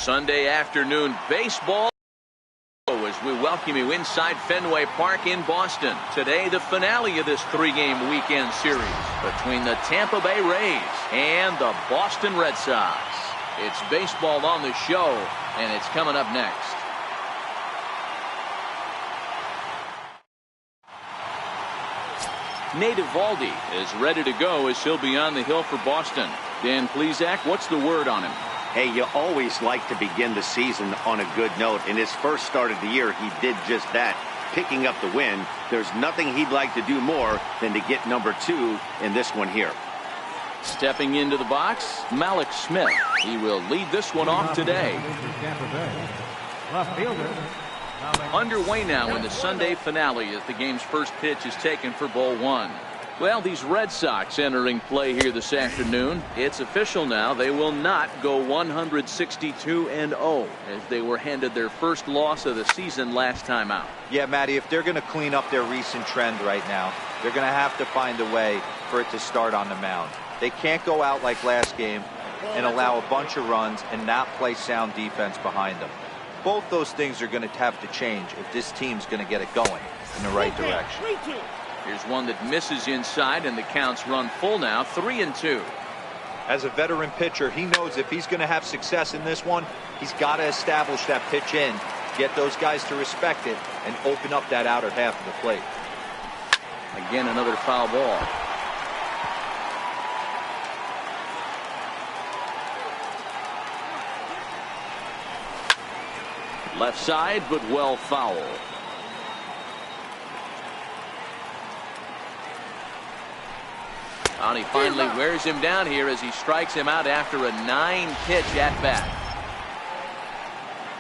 Sunday afternoon baseball as we welcome you inside Fenway Park in Boston. Today, the finale of this three-game weekend series between the Tampa Bay Rays and the Boston Red Sox. It's baseball on the show, and it's coming up next. Nate Eovaldi is ready to go as he'll be on the hill for Boston. Dan Plesac, what's the word on him? Hey, you always like to begin the season on a good note. In his first start of the year, he did just that, picking up the win. There's nothing he'd like to do more than to get number 2 in this one here. Stepping into the box, Malik Smith. He will lead this one off today. Underway now in the Sunday finale as the game's first pitch is taken for ball 1. Well, these Red Sox entering play here this afternoon. It's official now. They will not go 162-0 as they were handed their first loss of the season last time out. Yeah, Matty, if they're going to clean up their recent trend right now, they're going to have to find a way for it to start on the mound. They can't go out like last game and allow a bunch of runs and not play sound defense behind them. Both those things are going to have to change if this team's going to get it going in the right direction. Here's one that misses inside, and the count's run full now, 3-2. As a veteran pitcher, he knows if he's going to have success in this one, he's got to establish that pitch in, get those guys to respect it, and open up that outer half of the plate. Again, another foul ball. Left side, but well foul. And he finally wears him down here as he strikes him out after a 9-pitch at-bat.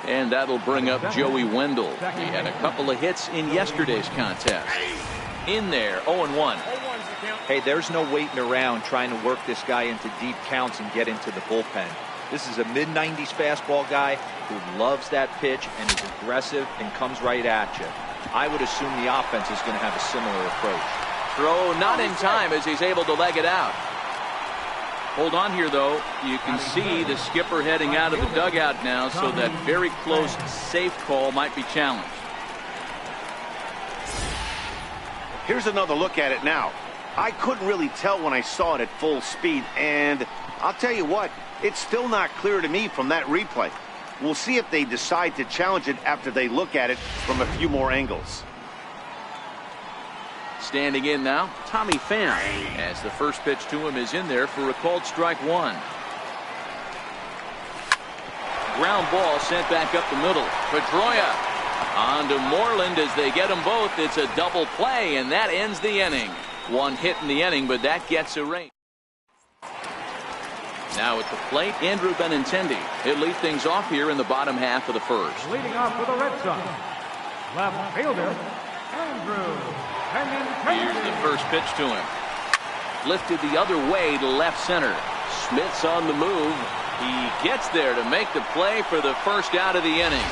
And that'll bring up Joey Wendell. He had a couple of hits in yesterday's contest. In there, 0-1. Hey, there's no waiting around trying to work this guy into deep counts and get into the bullpen. This is a mid-90s fastball guy who loves that pitch and is aggressive and comes right at you. I would assume the offense is going to have a similar approach. Throw not in time as he's able to leg it out. Hold on here, though. You can see the skipper heading out of the dugout now, so that very close safe call might be challenged. Here's another look at it now. I couldn't really tell when I saw it at full speed, and I'll tell you what, it's still not clear to me from that replay. We'll see if they decide to challenge it after they look at it from a few more angles. Standing in now, Tommy Pham, as the first pitch to him is in there for a called strike 1. Ground ball sent back up the middle. Pedroia on to Moreland as they get them both. It's a double play, and that ends the inning. One hit in the inning, but that gets a rate. Now at the plate, Andrew Benintendi. He'll lead things off here in the bottom half of the first. Leading off for the Red Sox, left fielder, Andrew Benintendi. Here's the first pitch to him. Lifted the other way to left center. Smith's on the move. He gets there to make the play for the first out of the inning.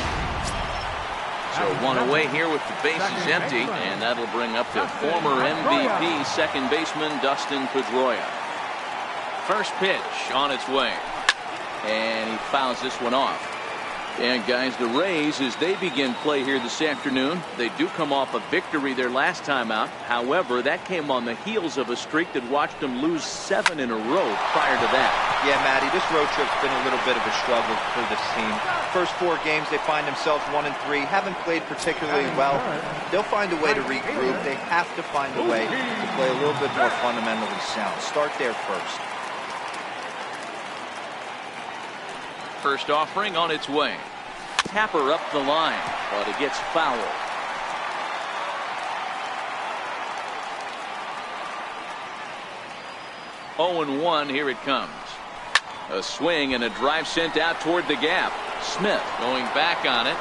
So one away here with the bases empty, and that'll bring up the former MVP second baseman Dustin Pedroia. First pitch on its way, and he fouls this one off. And guys, the Rays, as they begin play here this afternoon, they do come off a victory their last time out. However, that came on the heels of a streak that watched them lose 7 in a row prior to that. Yeah, Matty, this road trip's been a little bit of a struggle for this team. First 4 games, they find themselves 1-3, haven't played particularly well. They'll find a way to regroup. They have to find a way to play a little bit more fundamentally sound. Start there first. First offering on its way. Tapper up the line, but it gets fouled. Oh, 1, here it comes. A swing and a drive sent out toward the gap. Smith going back on it.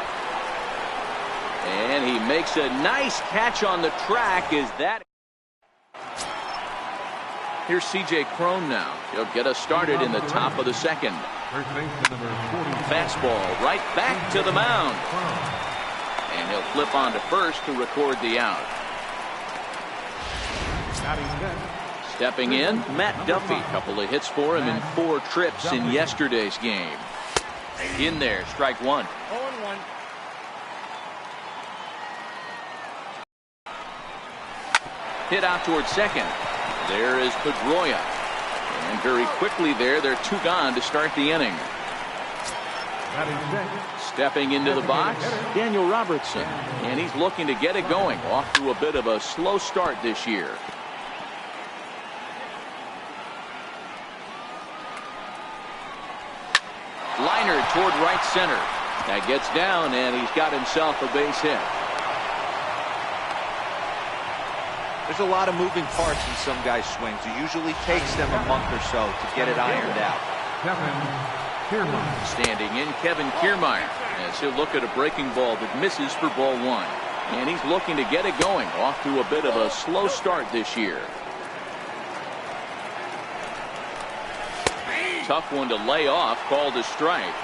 And he makes a nice catch on the track. Is that... Here's C.J. Cron now. He'll get us started in the top of the second. Fastball right back to the mound. And he'll flip on to first to record the out. Stepping in, Matt Duffy. Couple of hits for him in 4 trips in yesterday's game. In there, strike one. 0-1. Hit out towards second. There is Pedroia. And very quickly there, they're 2 gone to start the inning. Stepping into the box, Daniel Robertson. And he's looking to get it going. Off to a bit of a slow start this year. Liner toward right center. That gets down, and he's got himself a base hit. There's a lot of moving parts in some guys' swings. It usually takes them a month or so to get it ironed out. Standing in, Kevin Kiermaier, as he'll look at a breaking ball that misses for ball 1. And he's looking to get it going. Off to a bit of a slow start this year. Tough one to lay off, called a strike.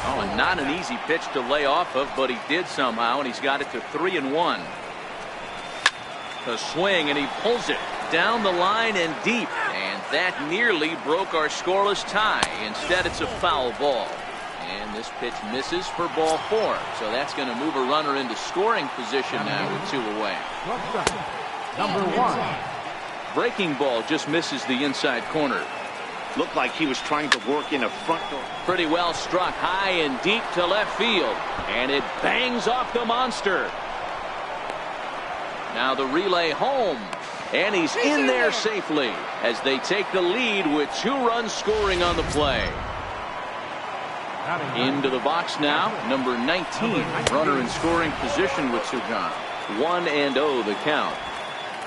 Oh, and not an easy pitch to lay off of, but he did somehow, and he's got it to 3-1. The swing, and he pulls it down the line and deep, and that nearly broke our scoreless tie. Instead, it's a foul ball. And this pitch misses for ball 4, so that's going to move a runner into scoring position now with 2 away. Number 1. Breaking ball just misses the inside corner. Looked like he was trying to work in a front door. Pretty well struck high and deep to left field, and it bangs off the monster. Now the relay home, and he's in there safely as they take the lead with 2 runs scoring on the play. Into the box now, number 19, runner in scoring position with 2 gone. 1-0 the count.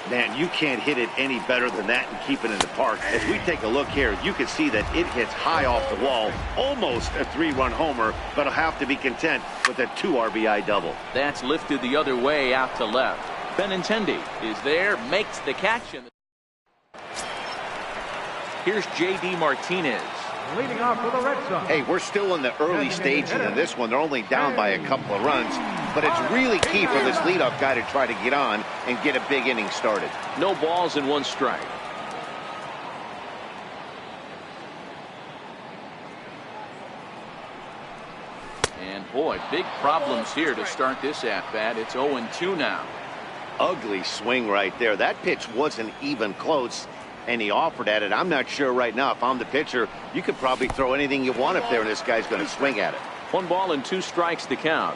Man, you can't hit it any better than that and keep it in the park. As we take a look here, you can see that it hits high off the wall. Almost a 3-run homer, but he'll have to be content with a 2 RBI double. That's lifted the other way out to left. Benintendi is there, makes the catch. Here's J.D. Martinez. Leading off for the Red Sox. Hey, we're still in the early stages in this one. They're only down by a couple of runs, but it's really key for this leadoff guy to try to get on and get a big inning started. No balls and 1 strike. And boy, big problems here to start this at-bat. It's 0-2 now. Ugly swing right there. That pitch wasn't even close, and he offered at it. I'm not sure right now if I'm the pitcher. You could probably throw anything you want up there, and this guy's going to swing at it. 1 ball and 2 strikes to count.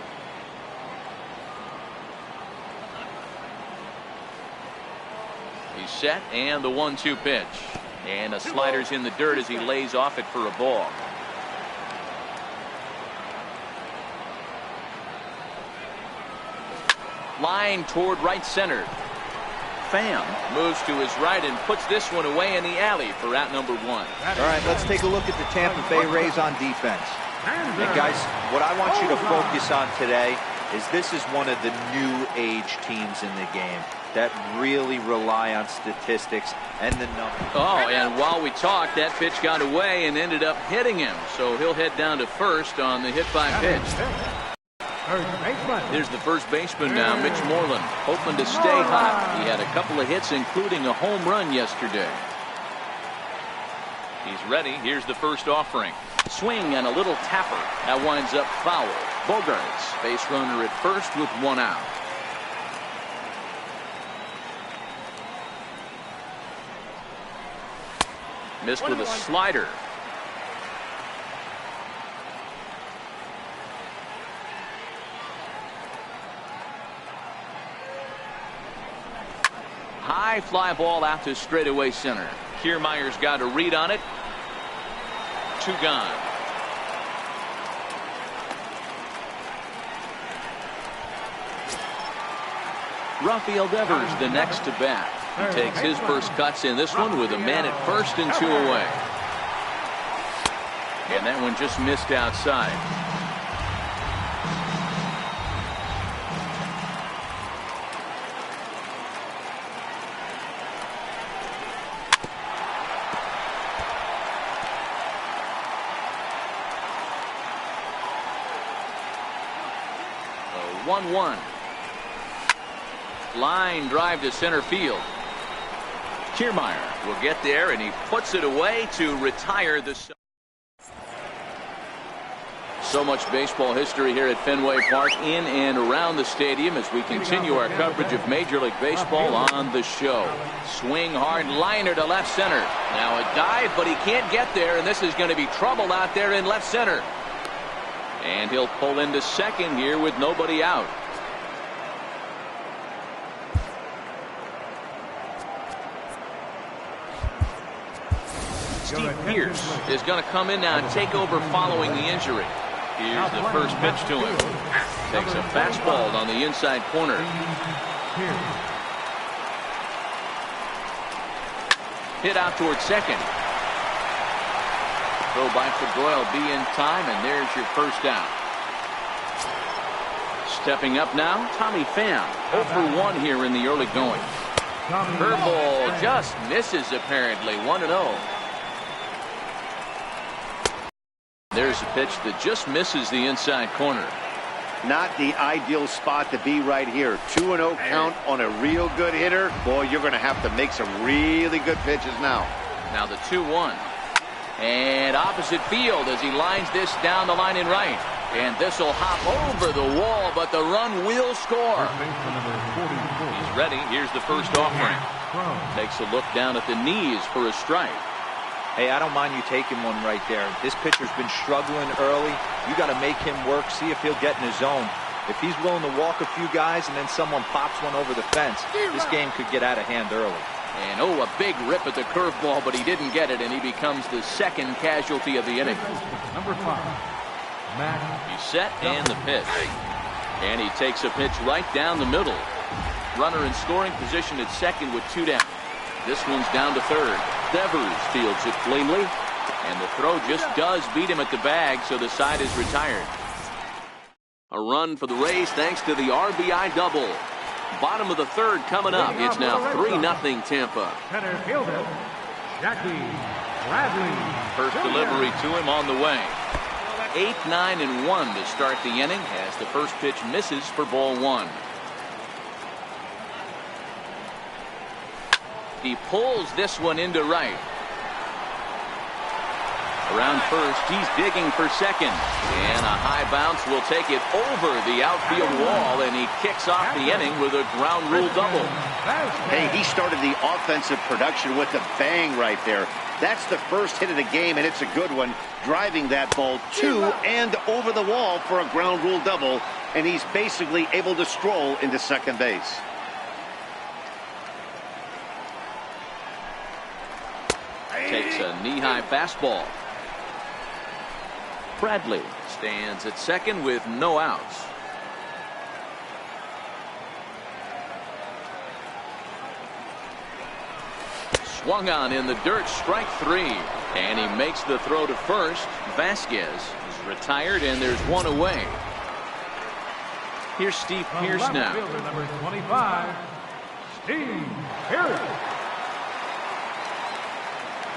He's set, and the 1-2 pitch. And a slider's in the dirt as he lays off it for a ball. Line toward right center. Pham moves to his right and puts this one away in the alley for out number 1. All right, let's take a look at the Tampa Bay Rays on defense. And guys, what I want you to focus on today is this is one of the new age teams in the game that really rely on statistics and the numbers. Oh, and while we talked, that pitch got away and ended up hitting him. So he'll head down to first on the hit by pitch. There's the first baseman now, Mitch Moreland, hoping to stay hot. He had a couple of hits, including a home run yesterday. He's ready. Here's the first offering. Swing and a little tapper. That winds up foul. Bogarts, base runner at first with 1 out. Missed with a slider. High fly ball out to straightaway center. Kiermaier's got a read on it. 2 gone. Rafael Devers the next to bat. He takes his first cuts in this one with a man at first and 2 away. And that one just missed outside. So 1-1. Line drive to center field. Kiermaier will get there, and he puts it away to retire the. So much baseball history here at Fenway Park, in and around the stadium, as we continue our coverage of Major League Baseball on the show. Swing hard liner to left center. Now a dive, but he can't get there, and this is going to be trouble out there in left center. And he'll pull into second here with nobody out. Steve Pearce is going to come in now and take over following the injury. Here's the first pitch to him. Takes a fastball on the inside corner. Hit out towards second. Throw by Pedroia will be in time, and there's your first out. Stepping up now, Tommy Pham. 0 for 1 here in the early going. Curveball just misses apparently. 1-0. There's a pitch that just misses the inside corner. Not the ideal spot to be right here. 2-0 count on a real good hitter. Boy, you're going to have to make some really good pitches now. Now the 2-1. And opposite field as he lines this down the line in right. And this will hop over the wall, but the run will score. He's ready. Here's the first offering. Takes a look down at the knees for a strike. Hey, I don't mind you taking one right there. This pitcher's been struggling early. You got to make him work, see if he'll get in his zone. If he's willing to walk a few guys and then someone pops one over the fence, this game could get out of hand early. And a big rip at the curveball, but he didn't get it, and he becomes the second casualty of the inning. Number 5, Matt. He's set, and the pitch. And he takes a pitch right down the middle. Runner in scoring position at second with 2 down. This one's down to third. Devers fields it cleanly, and the throw just does beat him at the bag, so the side is retired. A run for the Rays thanks to the RBI double. Bottom of the third coming up. It's now 3-0 Tampa. Center fielder, Jackie Bradley. First delivery to him on the way. 8, 9, and 1 to start the inning as the first pitch misses for ball 1. He pulls this one into right. Around first, he's digging for second. And a high bounce will take it over the outfield wall, and he kicks off the inning with a ground rule double. Hey, he started the offensive production with a bang right there. That's the first hit of the game, and it's a good one. Driving that ball to and over the wall for a ground rule double, and he's basically able to stroll into second base. Takes a knee-high fastball. Bradley stands at second with no outs. Swung on in the dirt, strike 3. And he makes the throw to first. Vasquez is retired, and there's one away. Here's Steve Pearce now. Number 25, Steve Pearce.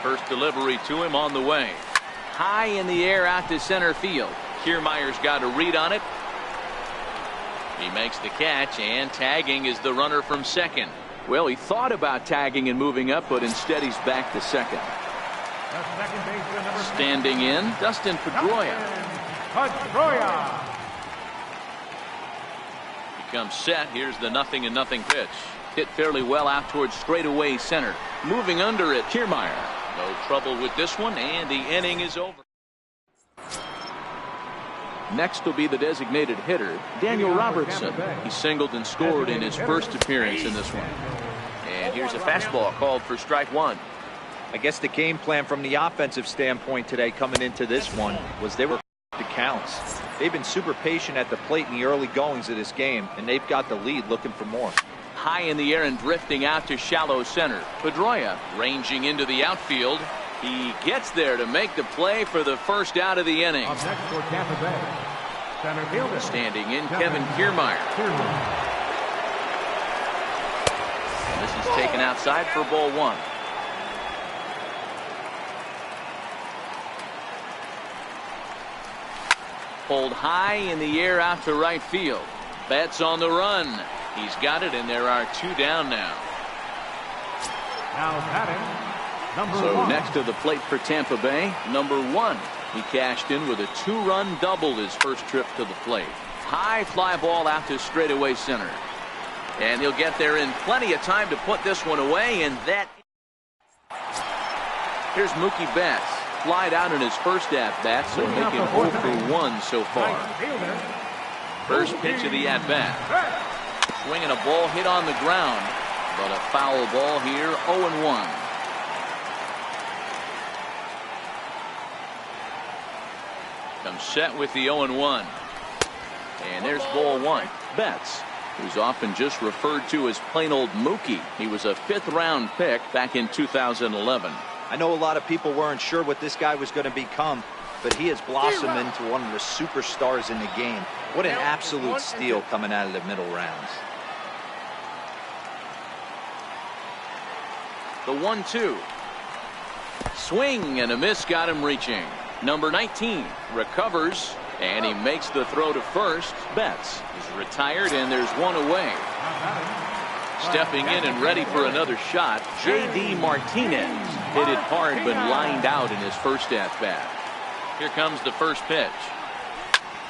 First delivery to him on the way. High in the air out to center field. Kiermaier's got a read on it. He makes the catch, and tagging is the runner from second. Well, he thought about tagging and moving up, but instead he's back to second. Standing in, Dustin Pedroia. Becomes set. Here's the 0-0 pitch. Hit fairly well out towards straightaway center. Moving under it, Kiermaier. No trouble with this one, and the inning is over. Next will be the designated hitter, Daniel Robertson. He singled and scored in his first appearance in this one. And here's a fastball called for strike 1. I guess the game plan from the offensive standpoint today coming into this one was they were the counts. They've been super patient at the plate in the early goings of this game, and they've got the lead looking for more. High in the air and drifting out to shallow center. Pedroia ranging into the outfield. He gets there to make the play for the first out of the inning. Up next for Tampa Bay, center fielder. Standing in, Kevin Kiermaier. And this is taken outside for ball 1. Pulled high in the air out to right field. Betts on the run. He's got it, and there are 2 down now. Now batting, number So 1. next to the plate for Tampa Bay, number 1. He cashed in with a 2-run double his first trip to the plate. High fly ball out to straightaway center. And he'll get there in plenty of time to put this one away, and that. Here's Mookie Betts. Flied out in his first at-bat, so making 0 for 1 so far. First pitch of the at-bat. Swinging a ball hit on the ground, but a foul ball here, 0-1. Comes set with the 0-1. And there's ball 1. Betts, who's often just referred to as plain old Mookie. He was a 5th-round pick back in 2011. I know a lot of people weren't sure what this guy was going to become, but he has blossomed into one of the superstars in the game. What an absolute steal coming out of the middle rounds. The 1-2. Swing and a miss got him reaching. Number 19 recovers, and he makes the throw to first. Betts is retired, and there's one away. Stepping in and ready for another shot, J.D. Martinez. Hit it hard, but lined out in his first at-bat. Here comes the first pitch.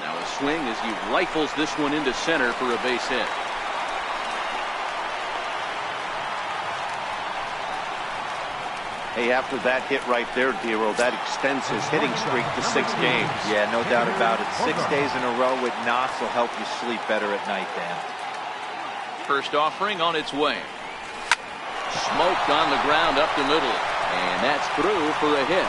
Now a swing as he rifles this one into center for a base hit. Hey, after that hit right there, Dero, that extends his hitting streak to 6 games. Yeah, no doubt about it. 6 days in a row with knocks will help you sleep better at night, Dan. First offering on its way. Smoked on the ground up the middle. And that's through for a hit.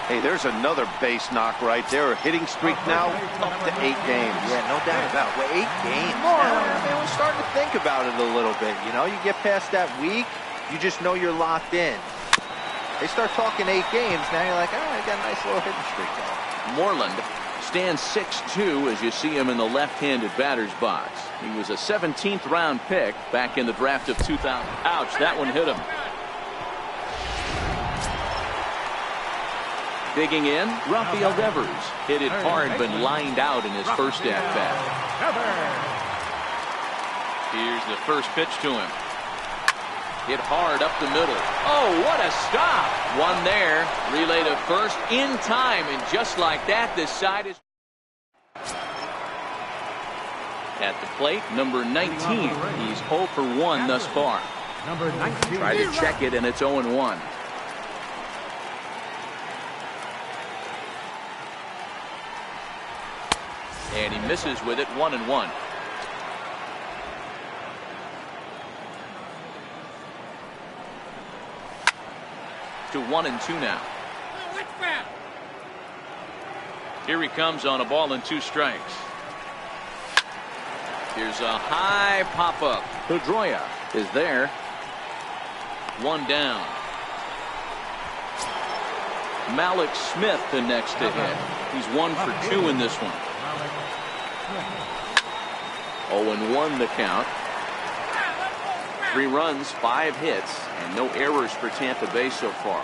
Hey, there's another base knock right there. A hitting streak now up to 8 games. Yeah, no doubt about it. Well, 8 games now. I mean, we're starting to think about it a little bit. You know, you get past that week, you just know you're locked in. They start talking 8 games, now you're like, oh, I got a nice little hitting streak going. Moreland stands 6'2" as you see him in the left-handed batter's box. He was a 17th round pick back in the draft of 2000. Ouch, that one hit him. Digging in, Rafael Devers hit it hard but lined out in his first at-bat. Here's the first pitch to him. Hit hard up the middle. Oh, what a stop. One there. Relay to first in time, and just like that, this side is. At the plate, number 19. He's 0 for 1 thus far. Number 19. Try to check it, and it's 0-1. And he misses with it, 1-1. To 1-2 now. Here he comes on a ball and 2 strikes. Here's a high pop-up. Pedroia is there. 1 down. Malik Smith the next to hit. He's 1 for 2 in this one. 0-1 the count. 3 runs, 5 hits, and no errors for Tampa Bay so far.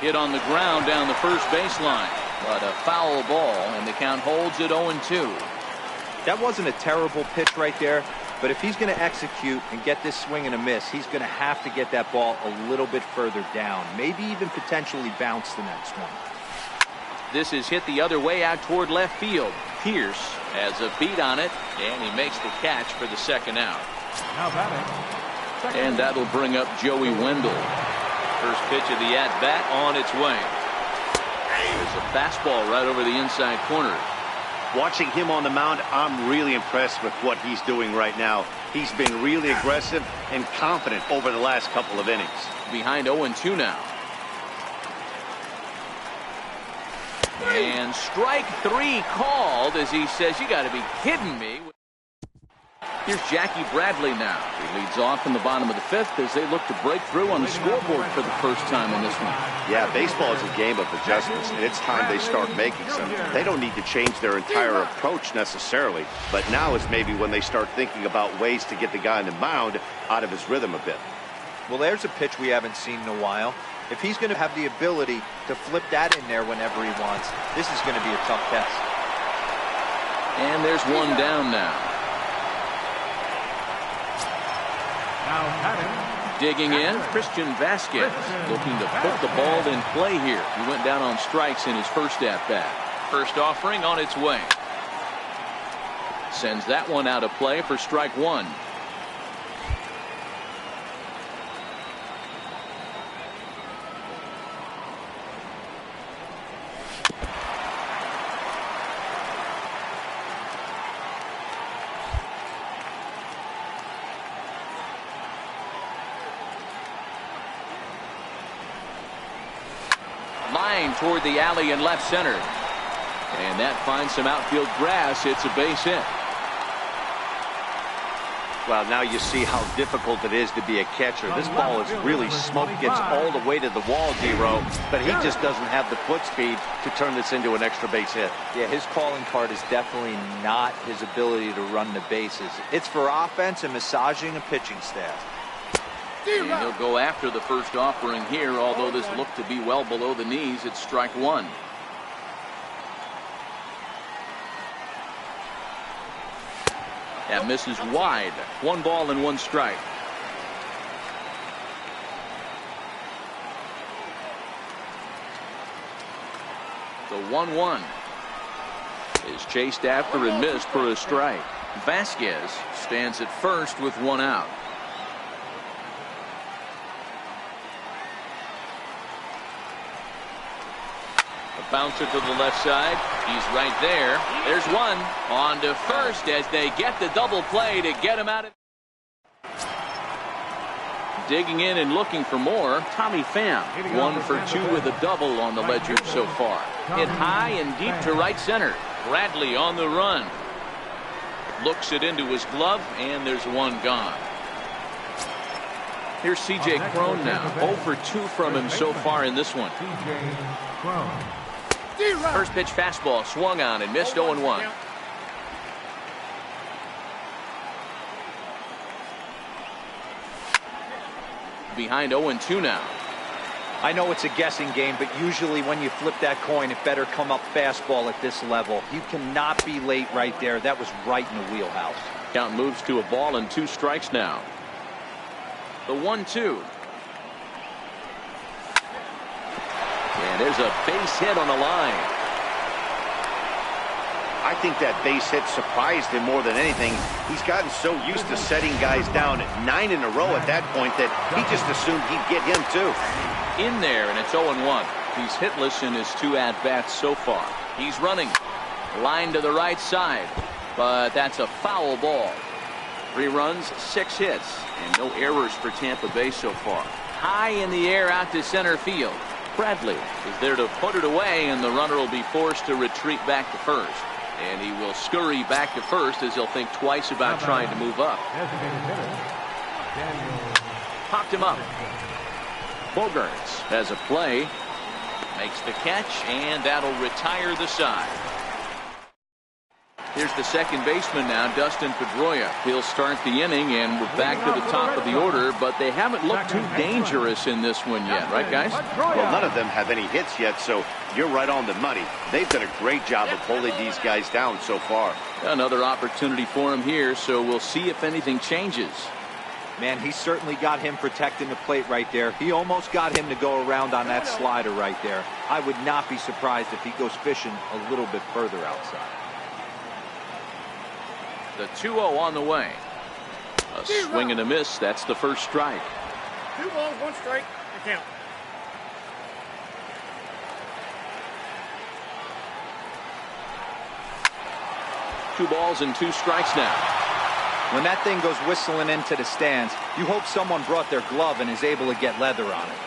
Hit on the ground down the first baseline, but a foul ball, and the count holds at 0-2. That wasn't a terrible pitch right there, but if he's going to execute and get this swing and a miss, he's going to have to get that ball a little bit further down, maybe even potentially bounce the next one. This is hit the other way out toward left field. Pierce has a beat on it, and he makes the catch for the second out. Now batting. And that'll bring up Joey Wendell. First pitch of the at-bat on its way. There's a fastball right over the inside corner. Watching him on the mound, I'm really impressed with what he's doing right now. He's been really aggressive and confident over the last couple of innings. Behind 0-2 now. And strike 3 called as he says, you got to be kidding me. Here's Jackie Bradley now. He leads off in the bottom of the 5th as they look to break through on the scoreboard for the first time in this one. Yeah, baseball is a game of adjustments, and it's time they start making some. They don't need to change their entire approach necessarily, but now is maybe when they start thinking about ways to get the guy on the mound out of his rhythm a bit. Well, there's a pitch we haven't seen in a while. If he's going to have the ability to flip that in there whenever he wants, this is going to be a tough test. And there's one down now. Now batting. Digging in, Christian Vasquez, looking to put the ball in play here. He went down on strikes in his first at-bat. First offering on its way. Sends that one out of play for strike one. Line toward the alley in left center. And that finds some outfield grass. It's a base hit. Well, now you see how difficult it is to be a catcher. This ball is really smoked, gets all the way to the wall, D-Row, but he just doesn't have the foot speed to turn this into an extra base hit. Yeah, his calling card is definitely not his ability to run the bases. It's for offense and massaging a pitching staff. And he'll go after the first offering here, although this looked to be well below the knees. It's strike one. That misses wide. 1 ball and 1 strike. The 1-1 is chased after and missed for a strike. Vasquez stands at first with 1 out. A bouncer to the left side. He's right there. There's one. On to first as they get the double play to get him out of. Digging in and looking for more, Tommy Pham. 1 for 2 with a double on the ledger so far. Hit high and deep to right center. Bradley on the run. Looks it into his glove, and there's 1 gone. Here's C.J. Cron now. 0 for 2 from him so far in this one. First pitch fastball swung on and missed. 0-1. Behind 0-2 now. I know it's a guessing game, but usually when you flip that coin, it better come up fastball at this level. You cannot be late right there. That was right in the wheelhouse. Count moves to a ball and 2 strikes now. The 1-2. And there's a base hit on the line. I think that base hit surprised him more than anything. He's gotten so used to setting guys down 9 in a row at that point that he just assumed he'd get him too. In there, and it's 0-1. He's hitless in his 2 at-bats so far. He's running. Line to the right side, but that's a foul ball. 3 runs, 6 hits, and no errors for Tampa Bay so far. High in the air out to center field. Bradley is there to put it away, and the runner will be forced to retreat back to first. And he will scurry back to first as he'll think twice about trying to move up. Popped him up. Bogarts has a play. Makes the catch, and that'll retire the side. Here's the second baseman now, Dustin Pedroia. He'll start the inning, and we're back to the top of the order, but they haven't looked too dangerous in this one yet, right, guys? Well, none of them have any hits yet, so you're right on the money. They've done a great job of holding these guys down so far. Another opportunity for him here, so we'll see if anything changes. Man, he certainly got him protecting the plate right there. He almost got him to go around on that slider right there. I would not be surprised if he goes fishing a little bit further outside. The 2-0 on the way. A swing and a miss. That's the first strike. 2 balls, 1 strike. The count. Two balls and 2 strikes now. When that thing goes whistling into the stands, you hope someone brought their glove and is able to get leather on it.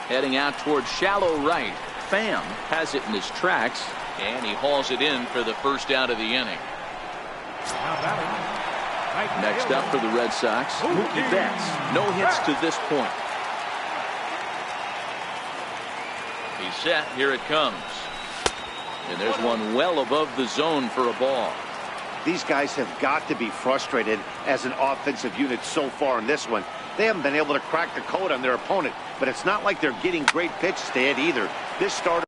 Heading out towards shallow right. Pham has it in his tracks, and he hauls it in for the first out of the inning. Next up for the Red Sox, Mookie Betts. No hits to this point. He's set. Here it comes. And there's one well above the zone for a ball. These guys have got to be frustrated as an offensive unit so far in this one. They haven't been able to crack the code on their opponent, but it's not like they're getting great pitches to hit either. This starter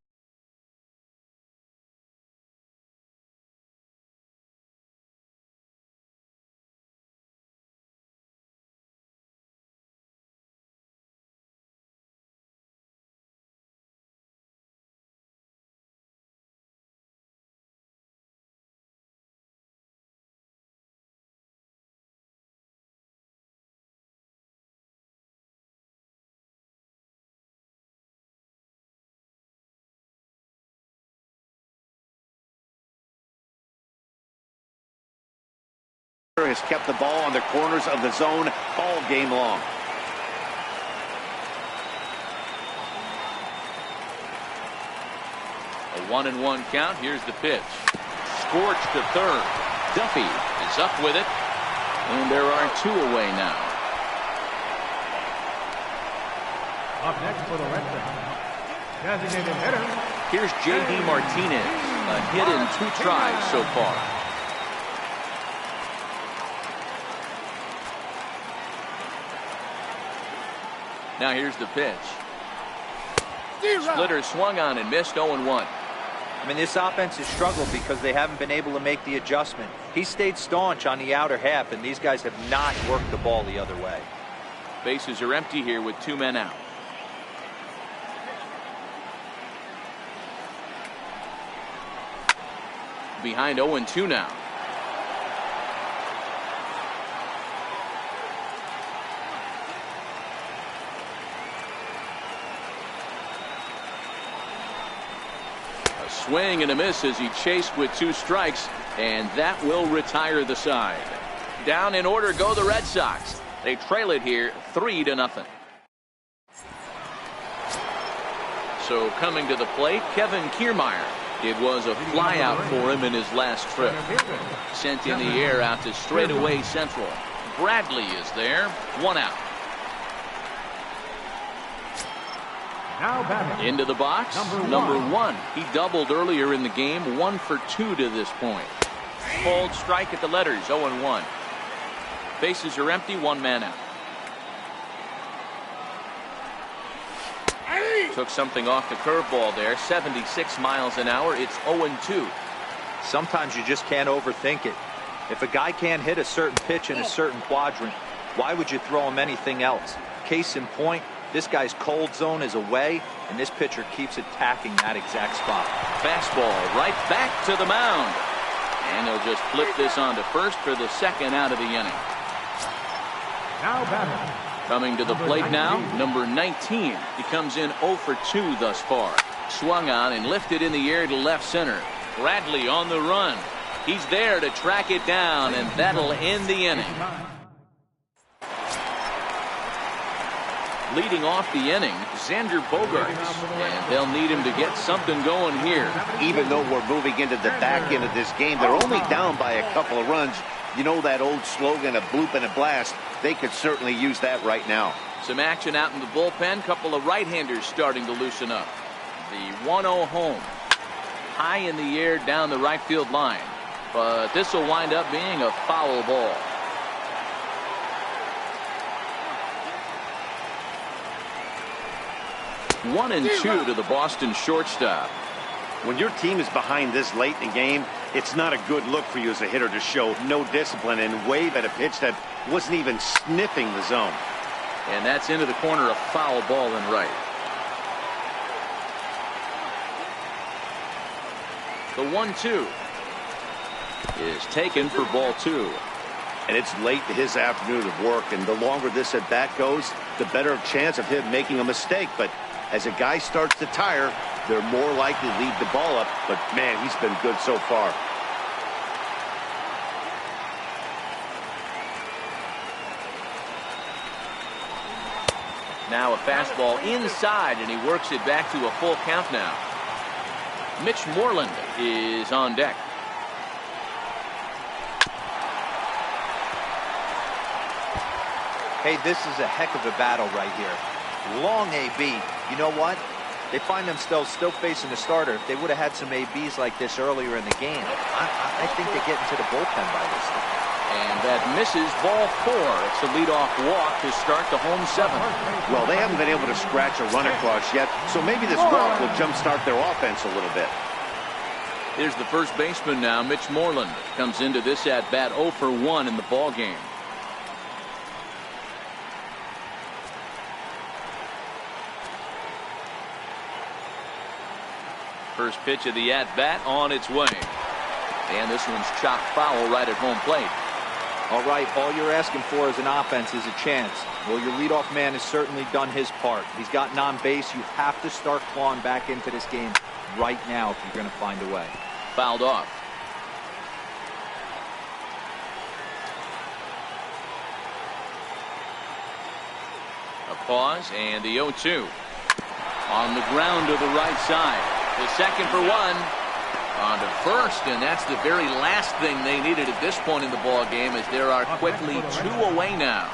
has kept the ball on the corners of the zone all game long. A 1-1 count. Here's the pitch. Scorched to third. Duffy is up with it. And there are 2 away now. Up next for the Red Sox, designated hitter. Here's J.D. Martinez. A hit in 2 tries so far. Now here's the pitch. Splitter swung on and missed. 0-1. I mean, this offense has struggled because they haven't been able to make the adjustment. He stayed staunch on the outer half, and these guys have not worked the ball the other way. Bases are empty here with 2 men out. Behind 0-2 now. Swing and a miss as he chased with 2 strikes, and that will retire the side. Down in order go the Red Sox. They trail it here 3-0. So coming to the plate, Kevin Kiermaier. It was a flyout for him in his last trip. Sent in the air out to straightaway central. Bradley is there. 1 out. Now batting. Into the box, number 1. He doubled earlier in the game, 1 for 2 to this point. Called strike at the letters, 0-1. Bases are empty, 1 man out. Took something off the curveball there, 76 miles an hour. It's 0-2. Sometimes you just can't overthink it. If a guy can't hit a certain pitch in a certain quadrant, why would you throw him anything else? Case in point, this guy's cold zone is away, and this pitcher keeps attacking that exact spot. Fastball right back to the mound. And they'll just flip this on to first for the 2nd out of the inning. Now batting. Coming to the plate now, number 19. He comes in 0 for 2 thus far. Swung on and lifted in the air to left center. Bradley on the run. He's there to track it down, and that'll end the inning. Leading off the inning, Xander Bogaerts, and they'll need him to get something going here. Even though we're moving into the back end of this game, they're only down by a couple of runs. You know that old slogan, a bloop and a blast. They could certainly use that right now. Some action out in the bullpen. Couple of right-handers starting to loosen up. The 1-0 home. High in the air down the right field line. But this will wind up being a foul ball. One and 2 to the Boston shortstop. When your team is behind this late in the game, it's not a good look for you as a hitter to show no discipline and wave at a pitch that wasn't even sniffing the zone. And that's into the corner, a foul ball and right. The 1-2 is taken for ball 2. And it's late to his afternoon of work, and the longer this at bat goes, the better chance of him making a mistake. But as a guy starts to tire, they're more likely to leave the ball up. But man, he's been good so far. Now a fastball inside, and he works it back to a full count now. Mitch Moreland is on deck. Hey, this is a heck of a battle right here. Long AB. You know what? They find themselves still facing the starter. If they would have had some ABs like this earlier in the game, I think they get into the bullpen by this time. And that misses ball 4. It's a leadoff walk to start the home 7th. Well, they haven't been able to scratch a run across yet, so maybe this walk will jumpstart their offense a little bit. Here's the first baseman now, Mitch Moreland. Comes into this at bat 0 for 1 in the ball game. First pitch of the at bat on its way. And this one's chopped foul right at home plate. All right, all you're asking for as an offense is a chance. Well, your leadoff man has certainly done his part. He's gotten on base. You have to start clawing back into this game right now if you're going to find a way. Fouled off. A pause and the 0-2. On the ground to the right side. The second for 1. On to first, and that's the very last thing they needed at this point in the ball game, as there are quickly 2 away now.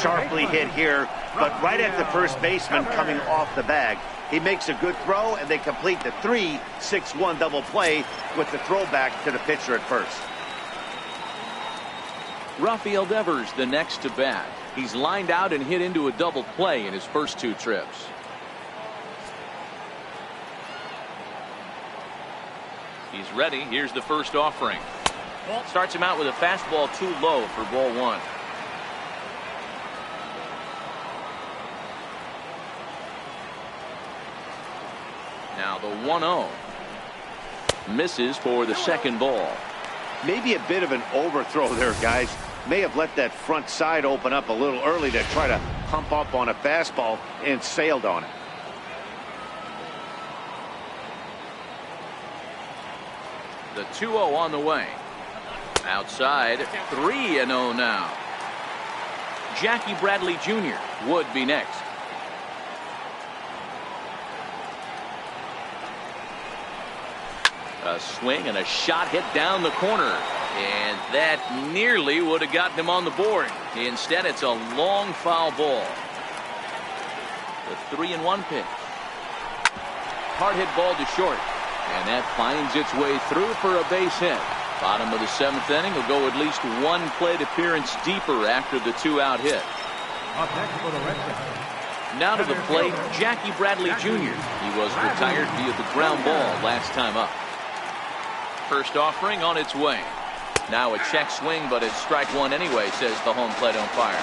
Sharply hit here, but right at the first baseman coming off the bag. He makes a good throw, and they complete the 3-6-1 double play with the throwback to the pitcher at first. Rafael Devers the next to bat. He's lined out and hit into a double play in his first 2 trips. He's ready. Here's the first offering. Starts him out with a fastball too low for ball 1. Now the 1-0. Misses for the second ball. Maybe a bit of an overthrow there, guys. May have let that front side open up a little early to try to pump up on a fastball and sailed on it. The 2-0 on the way. Outside, 3-0 now. Jackie Bradley Jr. would be next. A swing and a shot hit down the corner. And that nearly would have gotten him on the board. Instead, it's a long foul ball. The 3-1 pitch. Hard hit ball to short. And that finds its way through for a base hit. Bottom of the 7th inning will go at least 1 plate appearance deeper after the 2-out hit. Now to the plate, Jackie Bradley Jr. He was retired via the ground ball last time up. First offering on its way. Now a check swing, but it's strike 1 anyway, says the home plate umpire.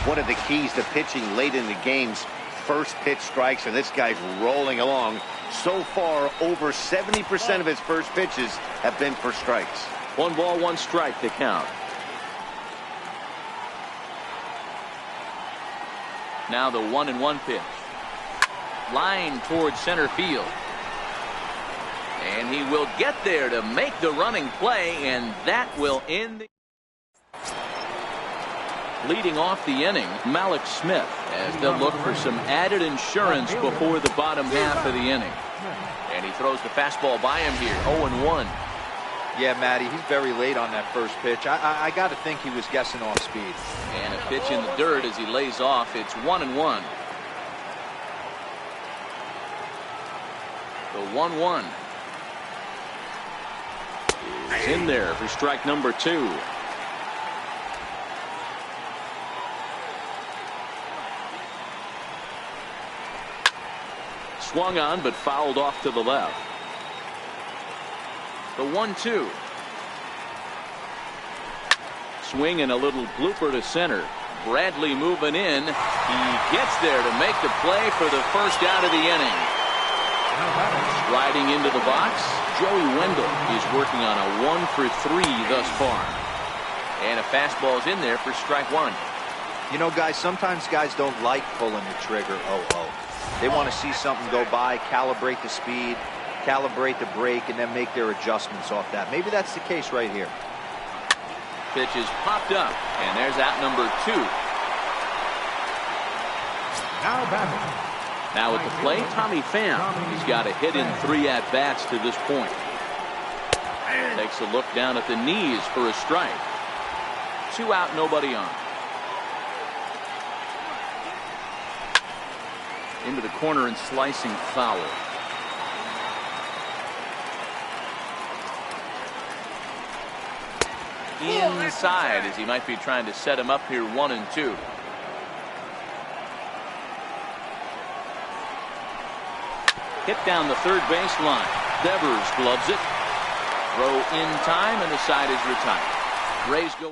One of the keys to pitching late in the game's first pitch strikes, and this guy's rolling along. So far, over 70% of his first pitches have been for strikes. 1 ball, 1 strike to count. Now the 1-1 pitch. Line towards center field. And he will get there to make the running play, and that will end the... Leading off the inning, Malik Smith, as they'll look for some added insurance before the bottom half of the inning. And he throws the fastball by him here, 0-1. Yeah, Matty, he's very late on that first pitch. I got to think he was guessing off speed. And a pitch in the dirt as he lays off. It's 1-1. The 1-1 is in there for strike number 2. Swung on, but fouled off to the left. The 1-2. Swing and a little blooper to center. Bradley moving in. He gets there to make the play for the first out of the inning. Striding into the box, Joey Wendell. He's working on a 1 for 3 thus far. And a fastball's in there for strike 1. You know, guys, sometimes guys don't like pulling the trigger 0-0. They want to see something go by, calibrate the speed, calibrate the break, and then make their adjustments off that. Maybe that's the case right here. Pitch is popped up, and there's out number 2. Now at the plate, Tommy Pham. He's got a hit in 3 at-bats to this point. Takes a look down at the knees for a strike. 2 out, nobody on. Into the corner and slicing foul. inside as he might be trying to set him up here 1-2. Hit down the third baseline. Devers gloves it. Throw in time, and the side is retired. Rays go.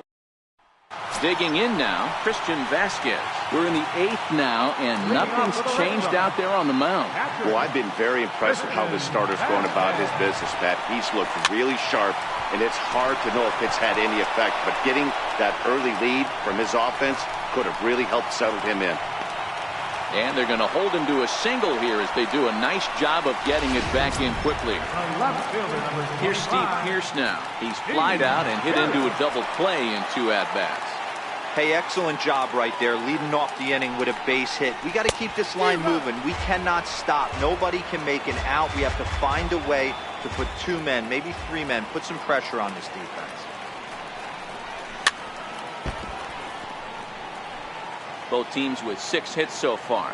Digging in now, Christian Vasquez. We're in the 8th now, and nothing's changed out there on the mound. Well, I've been very impressed with how this starter's going about his business, Pat. He's looked really sharp, and it's hard to know if it's had any effect. But getting that early lead from his offense could have really helped settle him in. And they're going to hold him to a single here as they do a nice job of getting it back in quickly. Here's Steve Pearce now. He's flied out and hit into a double play in 2 at-bats. Hey, excellent job right there, leading off the inning with a base hit. We got to keep this line moving. We cannot stop. Nobody can make an out. We have to find a way to put 2 men, maybe 3 men, put some pressure on this defense. Both teams with 6 hits so far.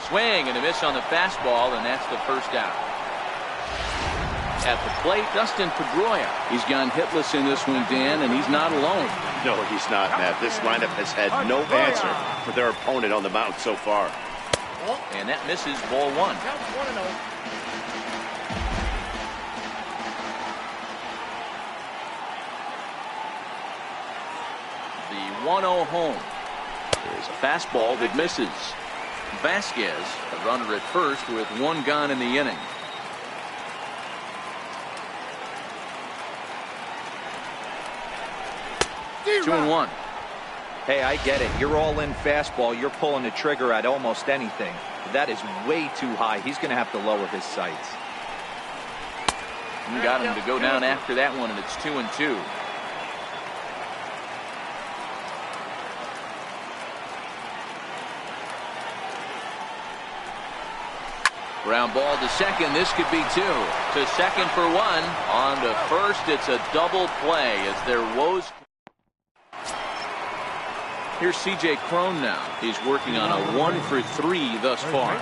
Swing and a miss on the fastball, and that's the first out. At the plate, Dustin Pedroia. He's gone hitless in this one, Dan, and he's not alone. No, he's not, Matt. This lineup has had no answer for their opponent on the mound so far. And that misses, ball 1. The 1-0 home. There's a fastball that misses. Vasquez, a runner at first with 1 gone in the inning. Two and 1. Hey, I get it. You're all in fastball. You're pulling the trigger at almost anything. That is way too high. He's going to have to lower his sights. You got him to go down after that one, and it's 2-2. Ground ball to second. This could be 2. To second for 1. On to first. It's a double play as their woes. Here's C.J. Cron now. He's working on a 1-for-3 thus far.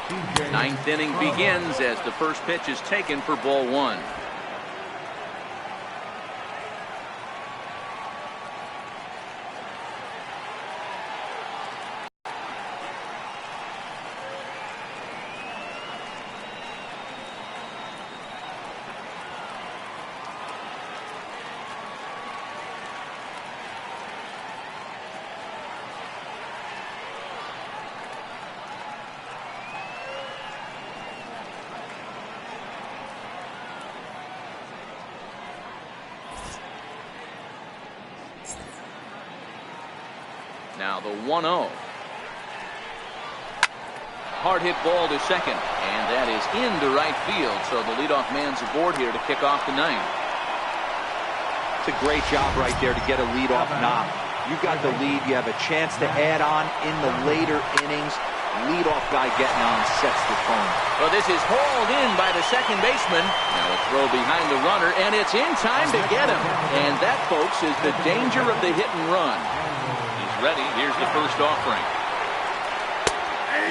9th inning begins as the first pitch is taken for ball 1. Now the 1-0. Hard hit ball to second, and that is into right field. So the leadoff man's aboard here to kick off the 9th. It's a great job right there to get a leadoff knock. You got the lead. You have a chance to add on in the later innings. Leadoff guy getting on sets the tone. Well, this is hauled in by the second baseman. Now a throw behind the runner, and it's in time to get him. And that, folks, is the danger of the hit and run. Ready. Here's the first offering.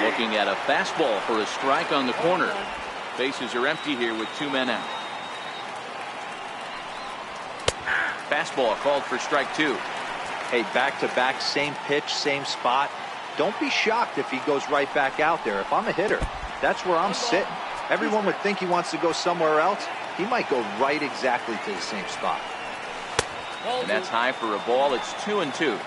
Looking at a fastball for a strike on the corner. Bases are empty here with 2 men out. Fastball called for strike 2. Hey, back-to-back, same pitch, same spot. Don't be shocked if he goes right back out there. If I'm a hitter, that's where I'm sitting. Everyone would think he wants to go somewhere else. He might go right exactly to the same spot. And that's high for a ball. It's 2-2.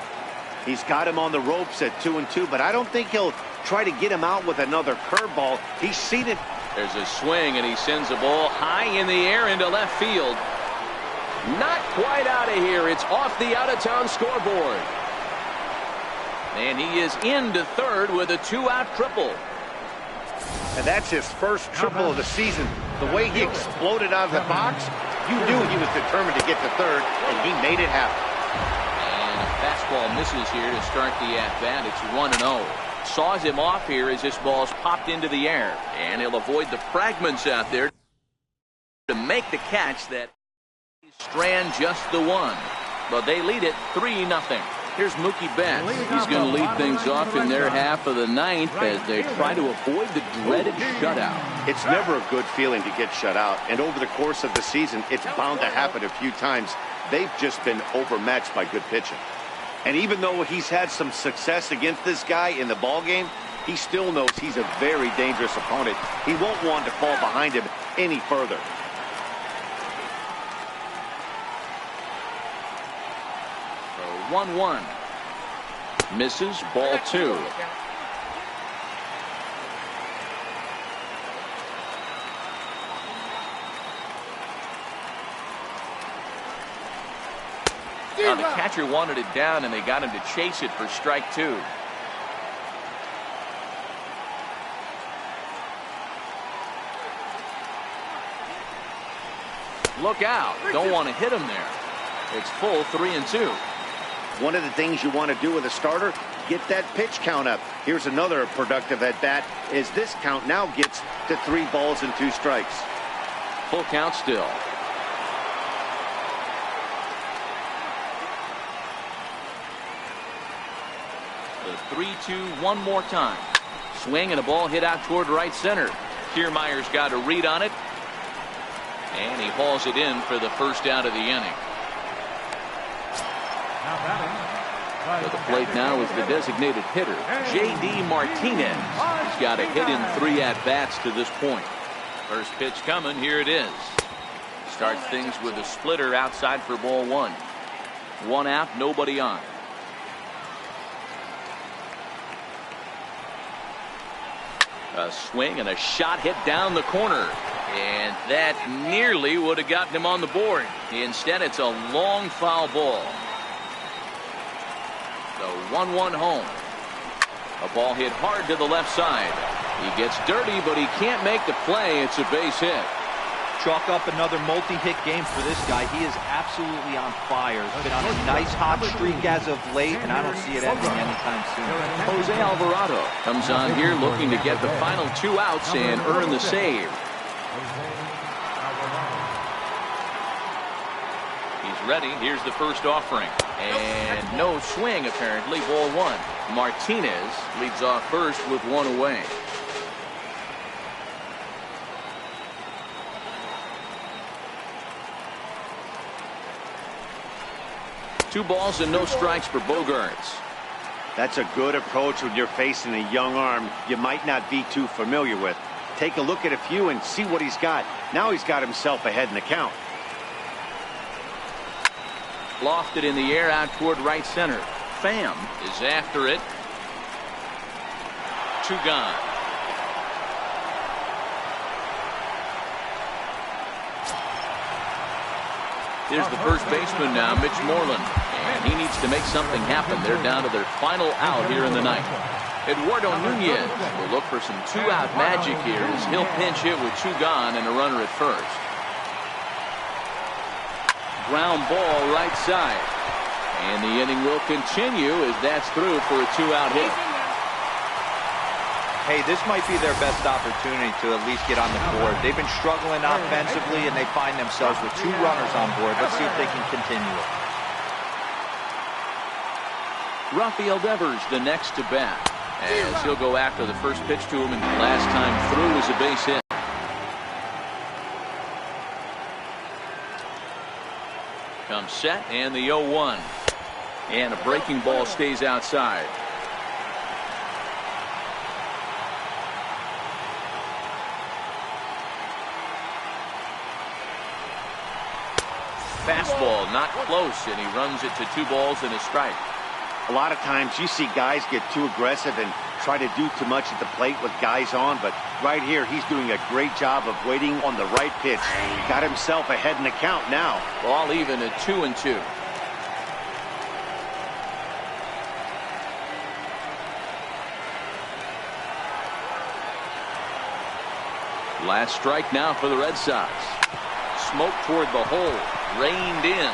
He's got him on the ropes at 2-2, but I don't think he'll try to get him out with another curveball. He's seen it. There's a swing, and he sends the ball high in the air into left field. Not quite out of here. It's off the out-of-town scoreboard. And he is into third with a 2-out triple. And that's his first triple of the season. The way he exploded out of the box, you knew he was determined to get to third, and he made it happen. Fastball misses here to start the at-bat. It's 1-0. Saws him off here as this ball's popped into the air. And he'll avoid the fragments out there to make the catch that Strand just the one, but they lead it 3-0. Here's Mookie Betts. He's going to lead things off in their half of the ninth as they try to avoid the dreaded shutout. It's never a good feeling to get shut out, and over the course of the season, it's bound to happen a few times. They've just been overmatched by good pitching. And even though he's had some success against this guy in the ball game, he still knows he's a very dangerous opponent. He won't want to fall behind him any further. So 1-1. Misses, ball 2. Now the catcher wanted it down, and they got him to chase it for strike 2. Look out. Don't want to hit him there. It's full 3-2. One of the things you want to do with a starter, get that pitch count up. Here's another productive at bat as this count now gets to 3 balls and 2 strikes. Full count still. The 3-2 one more time. Swing and a ball hit out toward right center. Kiermaier's got a read on it. And he hauls it in for the first out of the inning. At the plate now is the designated hitter, J.D. Martinez. He's got a hit in 3 at-bats to this point. First pitch coming. Here it is. Starts things with a splitter outside for ball 1. 1 out, nobody on. A swing and a shot hit down the corner. And that nearly would have gotten him on the board. Instead, it's a long foul ball. The 1-1 home. A ball hit hard to the left side. He gets dirty, but he can't make the play. It's a base hit. Chalk up another multi-hit game for this guy. He is absolutely on fire. He's been on a nice hot streak as of late, and I don't see it ending anytime soon. Jose Alvarado comes on here looking to get the final 2 outs and earn the save. He's ready. Here's the first offering. And no swing, apparently. Ball 1. Martinez leads off first with 1 away. Two balls and no strikes for Bogaerts. That's a good approach when you're facing a young arm you might not be too familiar with. Take a look at a few and see what he's got. Now he's got himself ahead in the count. Lofted in the air out toward right center. Pham is after it. 2 gone. Here's the first baseman now, Mitch Moreland. And he needs to make something happen. They're down to their final out here in the ninth. Eduardo Nunez will look for some 2-out magic here as he'll pinch hit with 2 gone and a runner at first. Ground ball right side. And the inning will continue as that's through for a 2-out hit. Hey, this might be their best opportunity to at least get on the board. They've been struggling offensively, and they find themselves with 2 runners on board. Let's see if they can continue it. Rafael Devers the next to bat, as he'll go after the first pitch to him, and last time through is a base hit. Comes set, and the 0-1. And a breaking ball stays outside. Fastball not close, and he runs it to 2 balls and a strike. A lot of times you see guys get too aggressive and try to do too much at the plate with guys on, but right here he's doing a great job of waiting on the right pitch. Got himself ahead in the count now. Ball even at 2-2. Last strike now for the Red Sox. Smoke toward the hole. Reined in.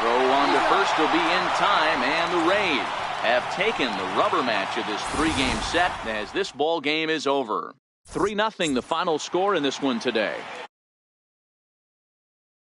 Throw on to first will be in time, and the Rays have taken the rubber match of this 3-game set as this ball game is over. 3-0 the final score in this one today.